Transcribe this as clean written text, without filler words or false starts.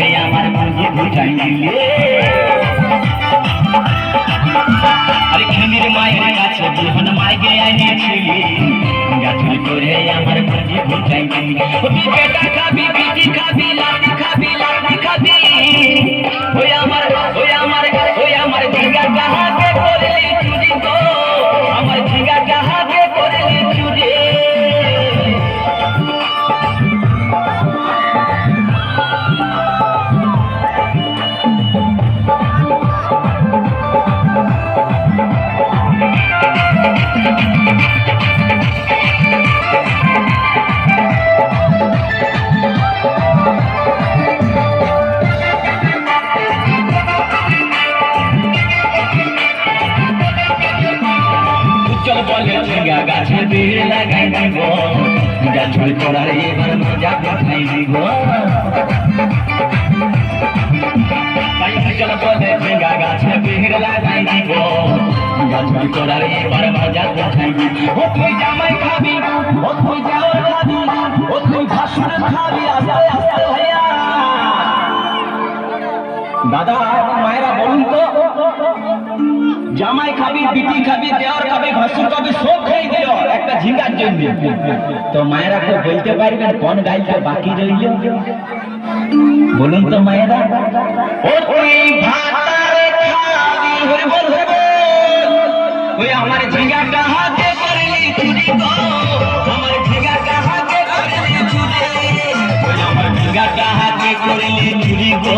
করে আমার পুঁজি বুঝাই দিলে আরে খিমির মায়ের কাছে বিহন মাইকে এনেছিলি গাছুরি করে আমার পুঁজি বুঝাই দিলি বেটা খাবি বিটি খাবি লাঠি খাবি লাঠি খাবি ওই আমার ঝিঙ্গা কাহাকে করলি চুরি গো আমার ঝিঙ্গা কাহাকে করলি চুরি বলে ঝিঙ্গা গাছে ভিড় লাগাই দিব গাছুরি করার এবার মজা কোথায় দিব চল বলে ঝিঙ্গা গাছে ভিড় লাগাই দিব গাছুরি করার এবার মজা কোথায় দিব ও তুই জামাই খাবি ও তুই জামাই খাবি ও তুই ভাসুর খাবি আস্তে আস্তে ভাইয়া দাদা মায়েরা বলুন তো জামাই খাবি বিটি খাবি দেওয়ার খাবি ভাসুর খাবি সব খেয়ে দিল একটা ঝিঙ্গার জন্য তো মায়েরা তো বলতে পারবেন কোন গাইতে বাকি রইল বলুন তো মায়েরা ও তুই ভাতারে খাবি হরে বল ওই আমার ঝিঙ্গা কাহাতে করলি চুরি গো আমার ঝিঙ্গা কাহাতে করলি চুরি ওই আমার ঝিঙ্গা কাহাতে করলি চুরি গো